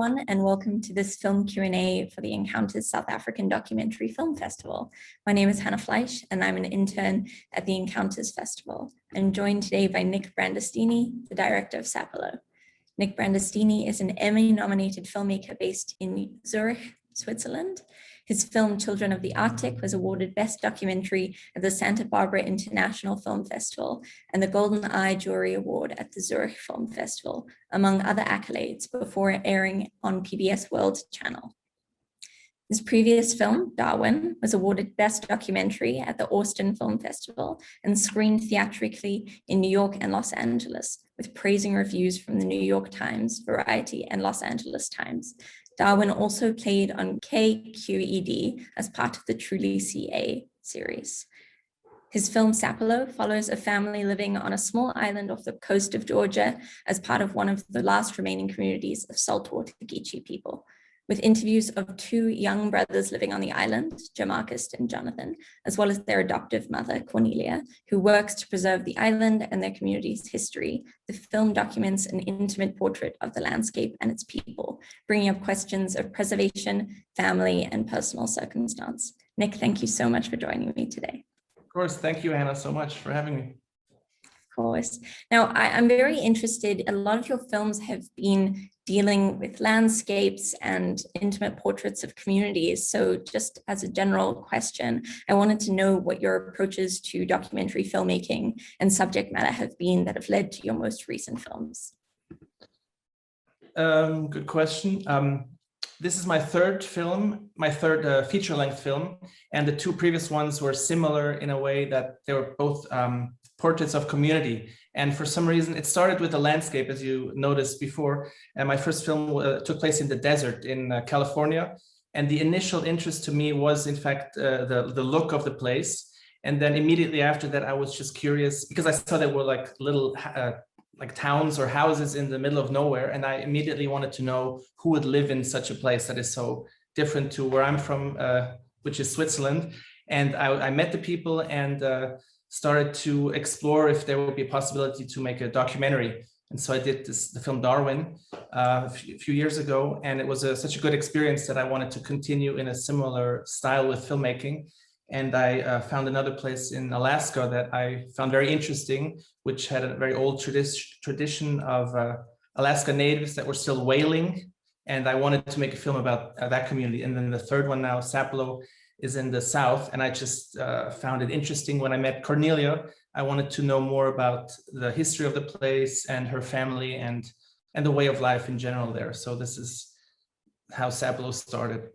everyone, and welcome to this film Q&A for the Encounters South African Documentary Film Festival. My name is Hannah Fleisch, and I'm an intern at the Encounters Festival. I'm joined today by Nick Brandestini, the director of Sapelo. Nick Brandestini is an Emmy-nominated filmmaker based in Zurich, Switzerland. His film Children of the Arctic was awarded Best Documentary at the Santa Barbara International Film Festival and the Golden Eye Jury Award at the Zurich Film Festival, among other accolades, before airing on PBS World Channel. His previous film, Darwin, was awarded Best Documentary at the Austin Film Festival and screened theatrically in New York and Los Angeles, with praising reviews from the New York Times, Variety, and Los Angeles Times. Darwin also played on KQED as part of the Truly CA series. His film Sapelo follows a family living on a small island off the coast of Georgia as part of one of the last remaining communities of saltwater Geechee people, with interviews of two young brothers living on the island, Jamarcus and Jonathan, as well as their adoptive mother, Cornelia, who works to preserve the island and their community's history. The film documents an intimate portrait of the landscape and its people, bringing up questions of preservation, family, and personal circumstance. Nick, thank you so much for joining me today. Of course, thank you, Hannah, so much for having me. Of course. Now, I'm very interested, a lot of your films have been dealing with landscapes and intimate portraits of communities. So just as a general question, I wanted to know what your approaches to documentary filmmaking and subject matter have been that have led to your most recent films. Good question. This is my third film, my third feature-length film, and the two previous ones were similar in a way that they were both portraits of community. And for some reason, it started with the landscape, as you noticed before. And my first film took place in the desert in California. And the initial interest to me was, in fact, the look of the place. And then immediately after that, I was just curious because I saw there were like little like towns or houses in the middle of nowhere. And I immediately wanted to know who would live in such a place that is so different to where I'm from, which is Switzerland. And I met the people and started to explore if there would be a possibility to make a documentary. And so I did the film Darwin a few years ago, and it was such a good experience that I wanted to continue in a similar style with filmmaking. And I found another place in Alaska that I found very interesting, which had a very old tradition of Alaska natives that were still whaling. And I wanted to make a film about that community. And then the third one now, Sapelo, is in the south, and I just found it interesting. When I met Cornelia, I wanted to know more about the history of the place and her family and the way of life in general there. So this is how Sapelo started.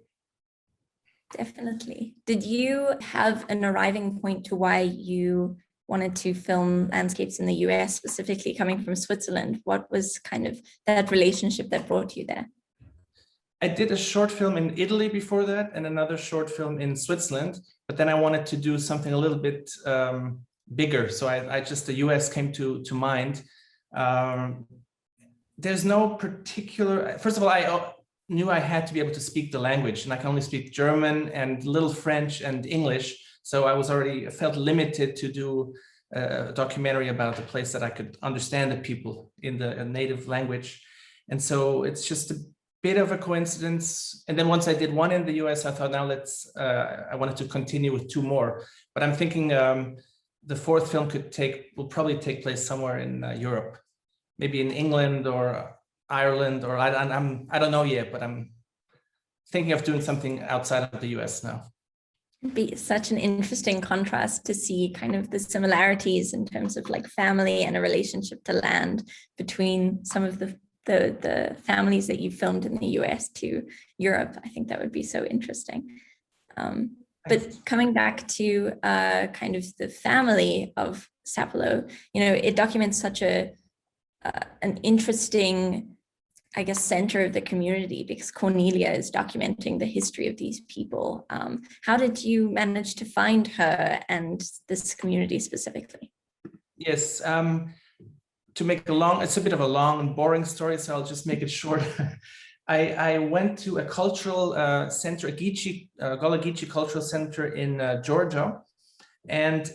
Definitely. Did you have an arriving point to why you wanted to film landscapes in the US, specifically coming from Switzerland? What was kind of that relationship that brought you there? I did a short film in Italy before that and another short film in Switzerland, but then I wanted to do something a little bit bigger. So I just, the US came to mind. There's no particular, first of all, I knew I had to be able to speak the language, and I can only speak German and little French and English. So I was already felt limited to do a documentary about a place that I could understand the people in the native language. And so it's just a bit of a coincidence. And then once I did one in the US, I thought, now I wanted to continue with two more. But I'm thinking the fourth film will probably take place somewhere in Europe, maybe in England or Ireland, or I don't know yet, but I'm thinking of doing something outside of the US now. It'd be such an interesting contrast to see kind of the similarities in terms of like family and a relationship to land between some of the families that you filmed in the US to Europe. I think that would be so interesting. But coming back to kind of the family of Sapelo, you know, it documents such an interesting, I guess, center of the community, because Cornelia is documenting the history of these people. How did you manage to find her and this community specifically? Yes. To make it's a bit of a long and boring story, so I'll just make it short. I went to a cultural center, a Geechee, Gullah Geechee Cultural Center in Georgia. And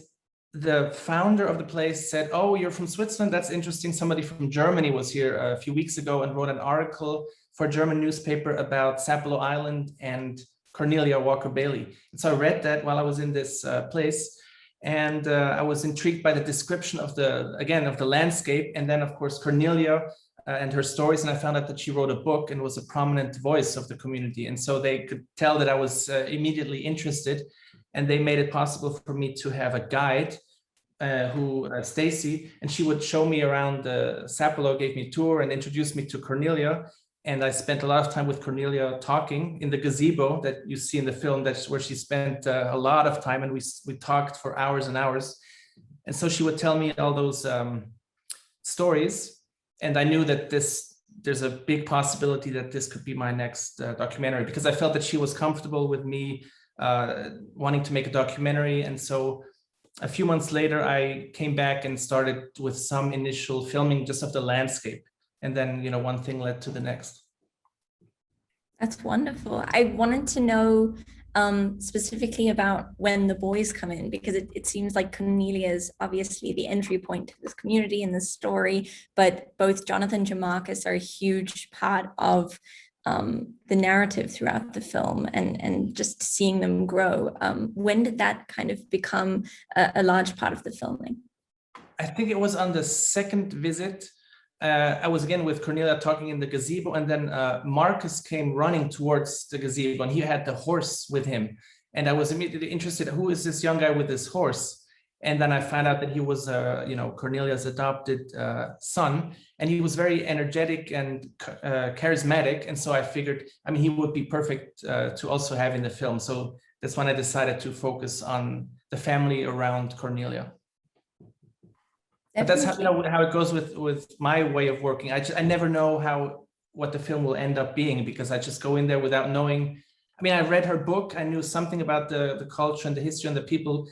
the founder of the place said, "Oh, you're from Switzerland? That's interesting. Somebody from Germany was here a few weeks ago and wrote an article for a German newspaper about Sapelo Island and Cornelia Walker Bailey." And so I read that while I was in this place, and I was intrigued by the description of the landscape, and then of course Cornelia and her stories. And I found out that she wrote a book and was a prominent voice of the community, and so they could tell that I was immediately interested. And they made it possible for me to have a guide, Stacy, and she would show me around Sapelo, gave me a tour and introduced me to Cornelia. And I spent a lot of time with Cornelia talking in the gazebo that you see in the film. That's where she spent a lot of time, and we talked for hours and hours. And so she would tell me all those stories, and I knew that there's a big possibility that this could be my next documentary, because I felt that she was comfortable with me wanting to make a documentary. And so a few months later, I came back and started with some initial filming just of the landscape. And then, one thing led to the next. That's wonderful. I wanted to know specifically about when the boys come in, because it seems like Cornelia is obviously the entry point to this community and this story, but both Jonathan and Jamarcus are a huge part of the narrative throughout the film, and just seeing them grow. When did that kind of become a large part of the filming? I think it was on the second visit. I was again with Cornelia talking in the gazebo, and then Marcus came running towards the gazebo, and he had the horse with him. And I was immediately interested, who is this young guy with this horse? And then I found out that he was, Cornelia's adopted son, and he was very energetic and charismatic. And so I figured, he would be perfect to also have in the film. So that's when I decided to focus on the family around Cornelia. But that's how it goes with my way of working. I never know what the film will end up being, because I just go in there without knowing. I read her book. I knew something about the culture and the history and the people,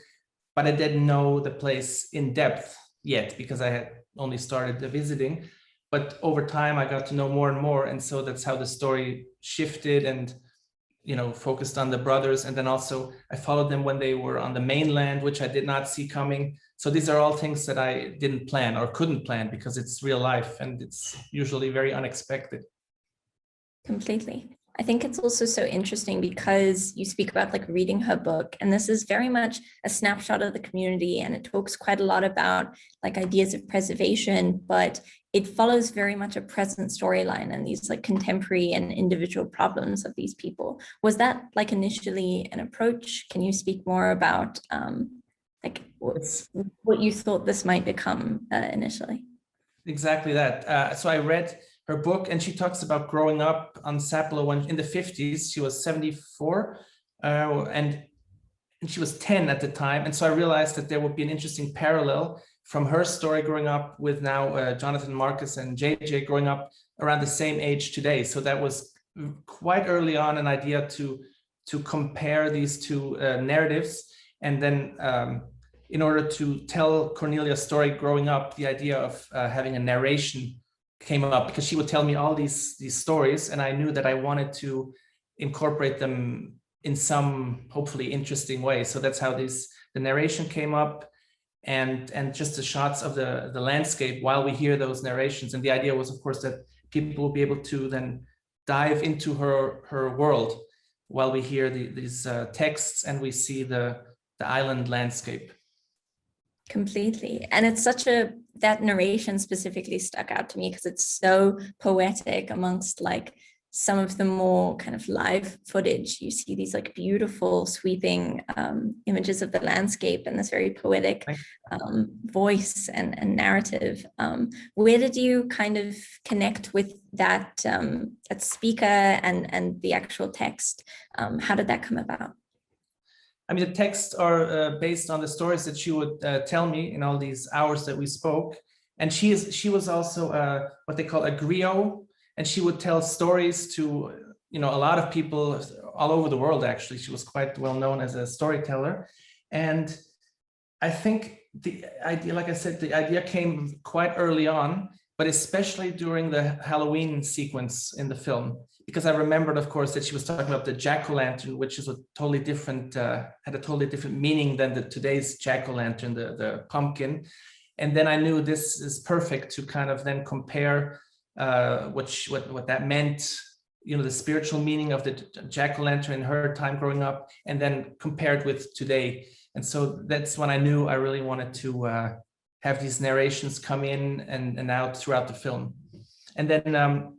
but I didn't know the place in depth yet, because I had only started the visiting. But over time, I got to know more and more. And so that's how the story shifted and, focused on the brothers. And then also I followed them when they were on the mainland, which I did not see coming. So these are all things that I didn't plan or couldn't plan, because it's real life and it's usually very unexpected. Completely. I think it's also so interesting because you speak about reading her book, and this is very much a snapshot of the community, and it talks quite a lot about ideas of preservation, but it follows very much a present storyline and these contemporary and individual problems of these people. Was that initially an approach? Can you speak more about what you thought this might become initially? Exactly that. So I read her book, and she talks about growing up on Sapelo when in the 50s. She was 74, and she was 10 at the time. And so I realized that there would be an interesting parallel from her story growing up with now Jonathan, Marcus, and JJ growing up around the same age today. So that was quite early on an idea to compare these two narratives. And then in order to tell Cornelia's story growing up, the idea of having a narration came up, because she would tell me all these stories, and I knew that I wanted to incorporate them in some hopefully interesting way. So that's how the narration came up, and just the shots of the landscape while we hear those narrations. And the idea was, of course, that people will be able to then dive into her world while we hear these texts and we see the island landscape. Completely. And it's that narration specifically stuck out to me because it's so poetic amongst some of the more kind of live footage. You see these beautiful sweeping images of the landscape and this very poetic voice and narrative. Where did you kind of connect with that speaker and the actual text? How did that come about? The texts are based on the stories that she would tell me in all these hours that we spoke. And she was also what they call a griot, and she would tell stories to a lot of people all over the world. Actually, she was quite well known as a storyteller. And I think the idea, like I said, the idea came quite early on, but especially during the Halloween sequence in the film, because I remembered, of course, that she was talking about the jack-o'-lantern, which is a totally different, had a totally different meaning than today's jack-o'-lantern, the pumpkin. And then I knew this is perfect to kind of then compare what that meant, you know, the spiritual meaning of the jack-o'-lantern in her time growing up, and then compared with today. And so that's when I knew I really wanted to have these narrations come in and out throughout the film. And then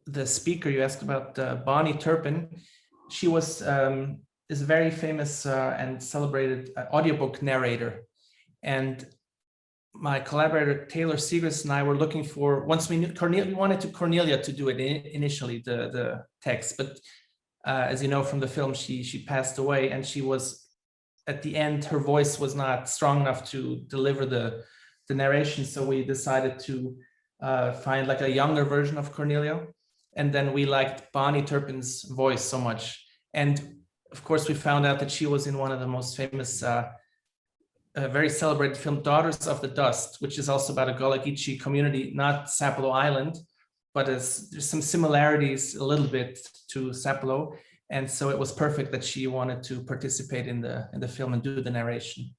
the speaker you asked about, Bonnie Turpin, she was is a very famous and celebrated audiobook narrator. And my collaborator Taylor Segrist and I were looking for, once we knew Cornelia, we wanted Cornelia to do it initially, the text, but as you know from the film, she passed away, and she was, at the end, her voice was not strong enough to deliver the narration, so we decided to find like a younger version of Cornelia. And then we liked Bonnie Turpin's voice so much, and of course we found out that she was in one of the most famous very celebrated film, Daughters of the Dust, which is also about a Gullah Geechee community, not Sapelo Island, but there's some similarities a little bit to Sapelo. And so it was perfect that she wanted to participate in the film and do the narration.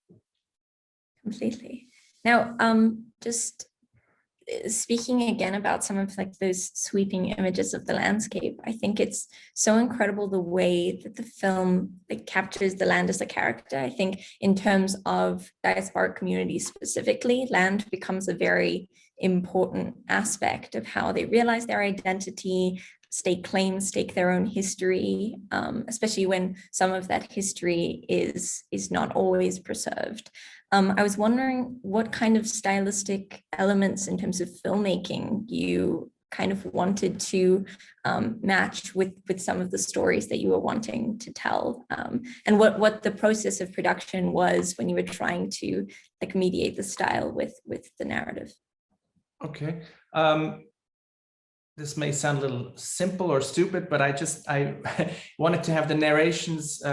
Completely. Now, just speaking again about some of like those sweeping images of the landscape, I think it's so incredible the way that the film like captures the land as a character. I think in terms of diasporic communities specifically, land becomes a very important aspect of how they realize their identity, stake claims, stake their own history, especially when some of that history is not always preserved. I was wondering what kind of stylistic elements in terms of filmmaking you kind of wanted to match with some of the stories that you were wanting to tell, and what the process of production was when you were trying to like mediate the style with the narrative. Okay. This may sound a little simple or stupid, but I wanted to have the narrations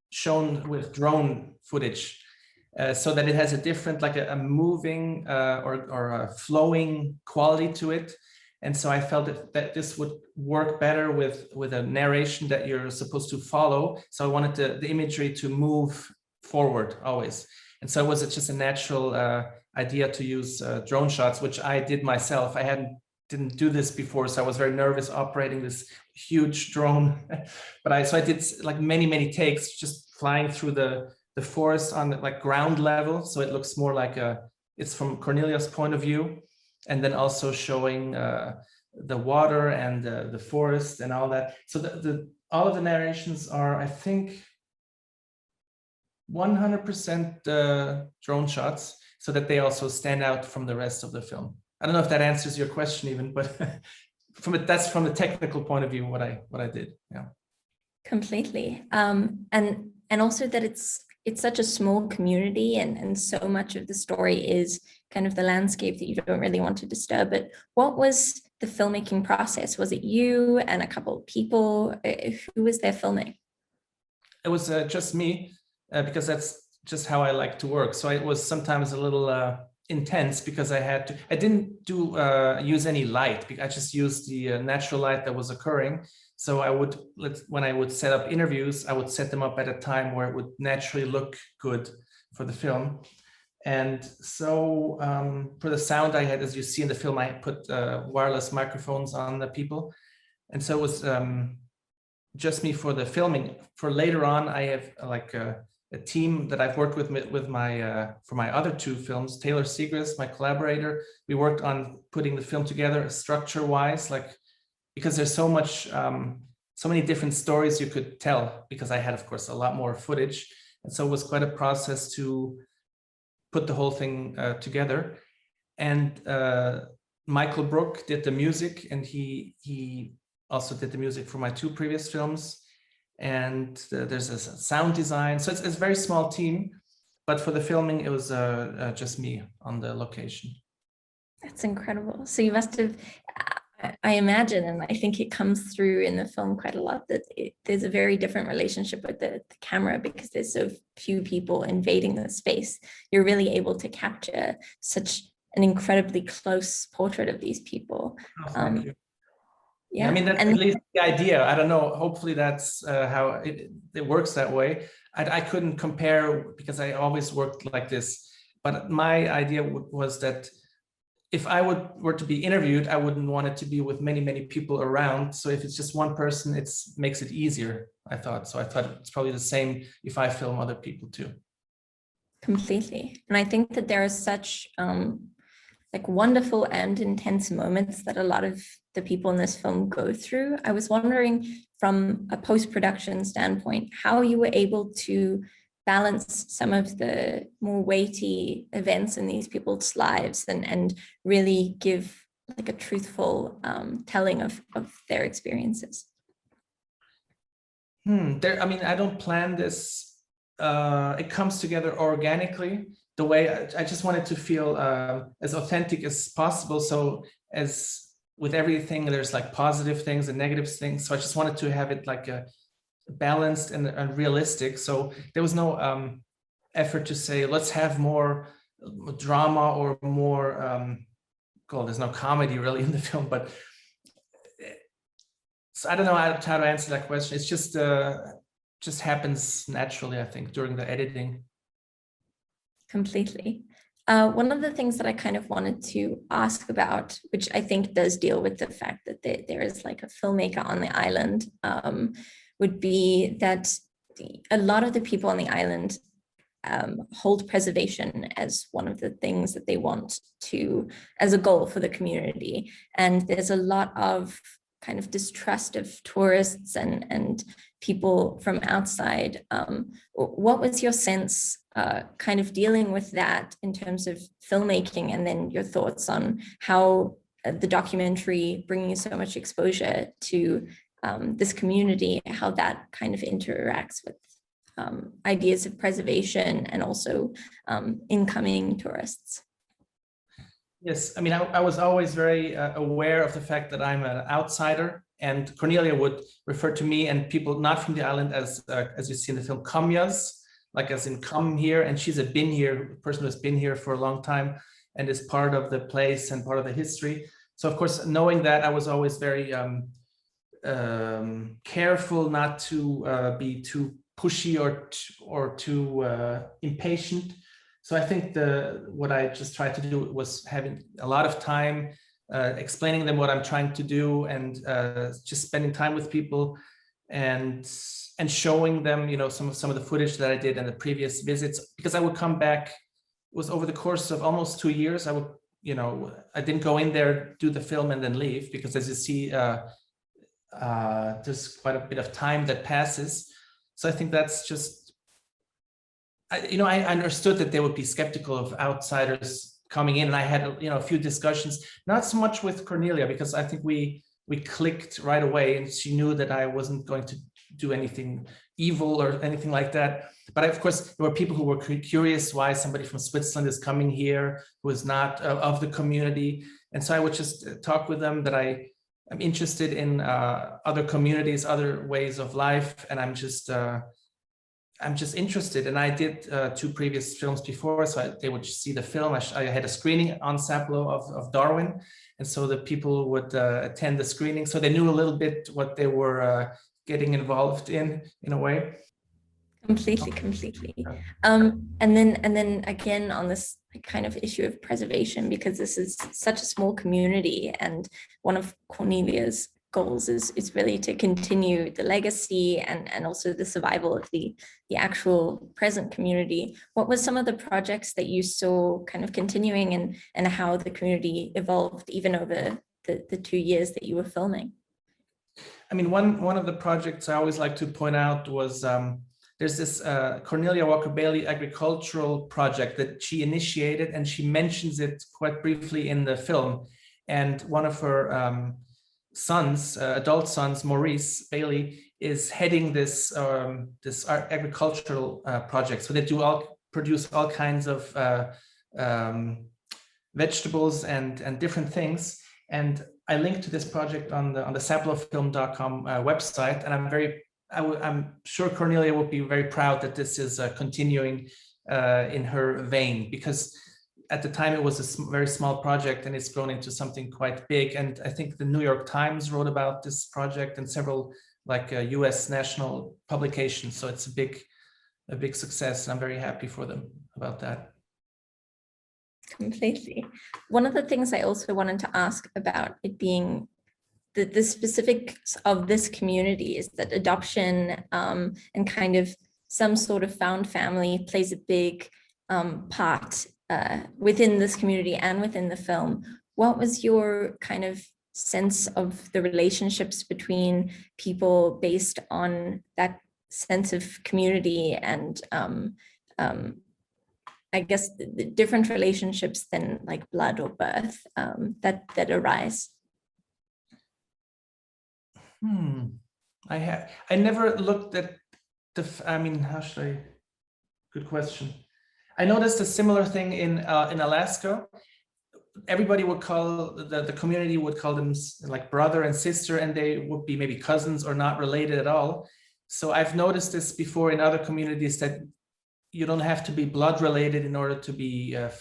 shown with drone footage. So that it has a different, like a moving or a flowing quality to it. And so I felt that this would work better with a narration that you're supposed to follow. So I wanted the imagery to move forward always. And so it was just a natural idea to use drone shots, which I did myself. I didn't do this before, so I was very nervous operating this huge drone. But so I did like many takes, just flying through the forest on the like ground level, so it looks more like it's from Cornelia's point of view, and then also showing the water and the forest and all that. So all of the narrations are, I think, 100% drone shots, so that they also stand out from the rest of the film. I don't know if that answers your question even, but that's from the technical point of view what I did. Yeah, completely. And also that it's such a small community, and so much of the story is kind of the landscape that you don't really want to disturb. But what was the filmmaking process? Was it you and a couple of people? Who was there filming? It was just me, because that's just how I like to work. So it was sometimes a little intense, because I didn't use any light. I just used the natural light that was occurring. So when I would set up interviews, I would set them up at a time where it would naturally look good for the film. And so for the sound I had, as you see in the film, I put wireless microphones on the people. And so it was just me for the filming. For later on, I have like a team that I've worked with my for my other two films, Taylor Segrist, my collaborator. We worked on putting the film together structure-wise, because there's so much, so many different stories you could tell, because I had, of course, a lot more footage. And so it was quite a process to put the whole thing together. And Michael Brook did the music, and he also did the music for my two previous films. And there's a sound design. So it's a very small team, but for the filming, it was just me on the location. That's incredible. So you must have, I imagine, and I think it comes through in the film quite a lot, that there's a very different relationship with the camera, because there's so few people invading the space. You're really able to capture such an incredibly close portrait of these people. Oh, thank you. Yeah, I mean, that's and at least the idea. I don't know. Hopefully that's how it works that way. I couldn't compare because I always worked like this. But my idea was that if I were to be interviewed, I wouldn't want it to be with many, many people around. So if it's just one person, it makes it easier, I thought. So I thought it's probably the same if I film other people too. completely. And I think that there are such like wonderful and intense moments that a lot of the people in this film go through. I was wondering from a post-production standpoint, how you were able to balance some of the more weighty events in these people's lives and really give like a truthful telling of their experiences. I mean, I don't plan this. It comes together organically. The way I just wanted to feel as authentic as possible. So as with everything, there's like positive things and negative things. So I just wanted to have it like a balanced and realistic. So there was no effort to say, let's have more drama or more, well, there's no comedy really in the film, but so I don't know how to answer that question. It's just happens naturally, I think, during the editing. Completely. One of the things that I kind of wanted to ask about, which I think does deal with the fact that there is like a filmmaker on the island, would be that a lot of the people on the island hold preservation as one of the things that they want to, as a goal for the community. And there's a lot of kind of distrust of tourists and people from outside. What was your sense kind of dealing with that in terms of filmmaking, and then your thoughts on how the documentary bringing so much exposure to this community, how that kind of interacts with ideas of preservation and also incoming tourists? Yes, I mean, I was always very aware of the fact that I'm an outsider, and Cornelia would refer to me and people not from the island as you see in the film, Kamyas, like as in come here, and she's a been here person who's been here for a long time and is part of the place and part of the history. So of course, knowing that, I was always very careful not to be too pushy or too impatient. So I think what I just tried to do was having a lot of time explaining them what I'm trying to do, and just spending time with people and showing them, you know, some of the footage that I did in the previous visits, because I would come back. It was over the course of almost 2 years. I didn't go in there, do the film, and then leave, because as you see, there's quite a bit of time that passes. So I think that's just, I understood that they would be skeptical of outsiders coming in, and I had a few discussions, not so much with Cornelia, because I think we clicked right away, and she knew that I wasn't going to do anything evil or anything like that. But of course, there were people who were curious why somebody from Switzerland is coming here who is not of the community, and so I would just talk with them that I'm interested in other communities, other ways of life, and I'm just interested. And I did 2 previous films before, so they would see the film. I had a screening on Sapelo of Darwin, and so the people would attend the screening, so they knew a little bit what they were getting involved in a way. Completely. And then again on this kind of issue of preservation, because this is such a small community, and one of Cornelia's goals is really to continue the legacy and also the survival of the actual present community. What was some of the projects that you saw kind of continuing, and how the community evolved even over the 2 years that you were filming? I mean, one of the projects I always like to point out was there's this Cornelia Walker Bailey agricultural project that she initiated, and she mentions it quite briefly in the film. And one of her sons, adult sons, Maurice Bailey, is heading this agricultural project. So they produce all kinds of vegetables and different things. And I linked to this project on the sapelofilm.com website, and I'm sure Cornelia will be very proud that this is continuing in her vein, because at the time it was a very small project, and it's grown into something quite big. And I think the New York Times wrote about this project and several like US national publications. So it's a big success. And I'm very happy for them about that. Completely. One of the things I also wanted to ask about it being the specifics of this community is that adoption and kind of some sort of found family plays a big part within this community and within the film. What was your kind of sense of the relationships between people based on that sense of community and I guess the different relationships than like blood or birth that arise? I never looked at I mean, how should I? Good question. I noticed a similar thing in Alaska. Everybody would call the community would call them like brother and sister, and they would be maybe cousins or not related at all. So I've noticed this before in other communities that you don't have to be blood related in order to be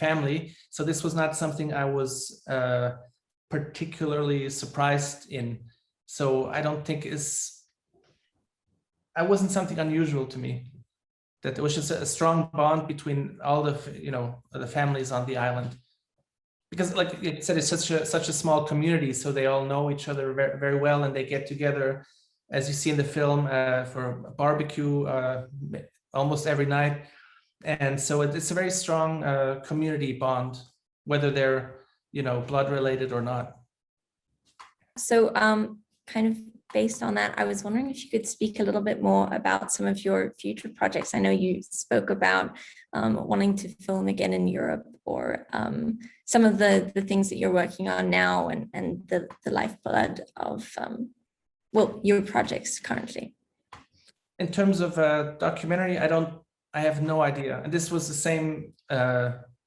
family. So this was not something I was particularly surprised in. So I don't think I wasn't something unusual to me. That there was just a strong bond between all the the families on the island, because like it said, it's such a small community, so they all know each other very, very well, and they get together, as you see in the film, for a barbecue almost every night. And so it's a very strong community bond, whether they're blood related or not. So kind of based on that, I was wondering if you could speak a little bit more about some of your future projects. I know you spoke about wanting to film again in Europe, or some of the things that you're working on now, and the lifeblood of your projects currently. In terms of documentary, I have no idea. And this was the same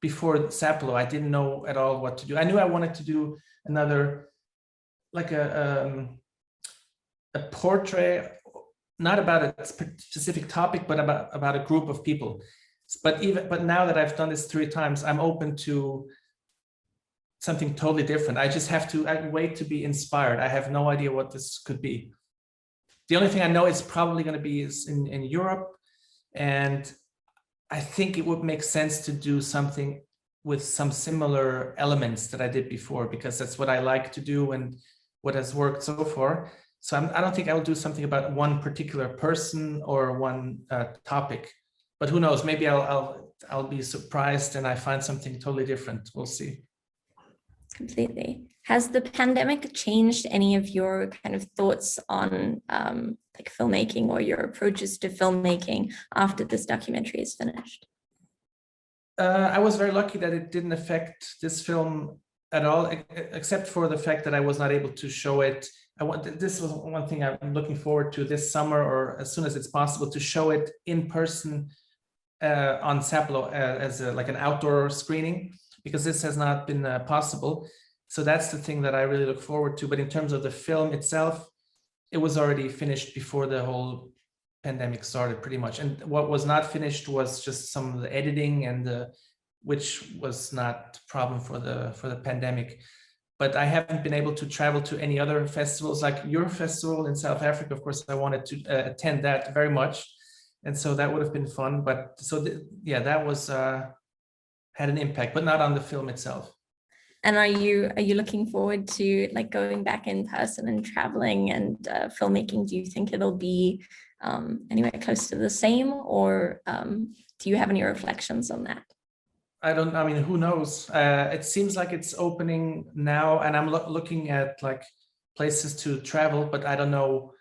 before Sapelo. I didn't know at all what to do. I knew I wanted to do another, like a portrait, not about a specific topic, but about a group of people. But now that I've done this 3 times, I'm open to something totally different. I just have to wait to be inspired. I have no idea what this could be. The only thing I know it's probably going to be is in Europe. And I think it would make sense to do something with some similar elements that I did before, because that's what I like to do and what has worked so far. So I don't think I will do something about one particular person or one topic, but who knows? Maybe I'll be surprised and I find something totally different. We'll see. Completely. Has the pandemic changed any of your kind of thoughts on like filmmaking or your approaches to filmmaking after this documentary is finished? I was very lucky that it didn't affect this film at all, except for the fact that I was not able to show it. This was one thing I'm looking forward to this summer, or as soon as it's possible, to show it in person on Sapelo as like an outdoor screening, because this has not been possible. So that's the thing that I really look forward to. But in terms of the film itself, it was already finished before the whole pandemic started, pretty much. And what was not finished was just some of the editing, and which was not a problem for the pandemic. But I haven't been able to travel to any other festivals, like your festival in South Africa. Of course, I wanted to attend that very much, and so that would have been fun. But so yeah, that was had an impact, but not on the film itself. And are you looking forward to like going back in person and traveling and filmmaking? Do you think it'll be anywhere close to the same, or do you have any reflections on that? I mean, who knows? It seems like it's opening now, and I'm looking at like places to travel, but I don't know.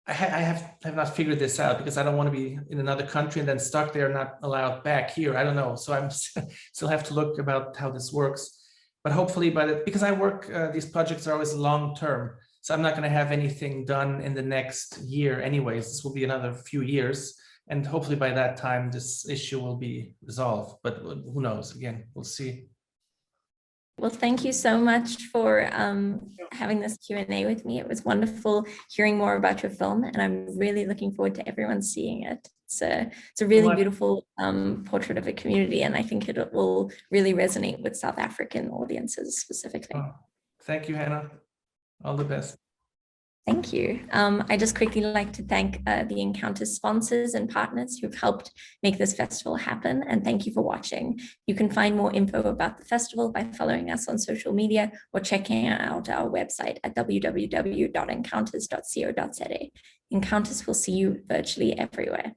I have not figured this out, because I don't want to be in another country and then stuck there, not allowed back here. I don't know. So I'm still have to look about how this works. But hopefully because I work, these projects are always long term. So I'm not going to have anything done in the next year anyways. This will be another few years. And hopefully by that time, this issue will be resolved. But who knows? Again, we'll see. Well, thank you so much for having this Q&A with me. It was wonderful hearing more about your film, and I'm really looking forward to everyone seeing it. It's a really beautiful portrait of a community, and I think it will really resonate with South African audiences specifically. Oh, thank you, Hannah. All the best. Thank you. I just quickly like to thank the Encounters sponsors and partners who've helped make this festival happen. And thank you for watching. You can find more info about the festival by following us on social media or checking out our website at www.encounters.co.za. Encounters will see you virtually everywhere.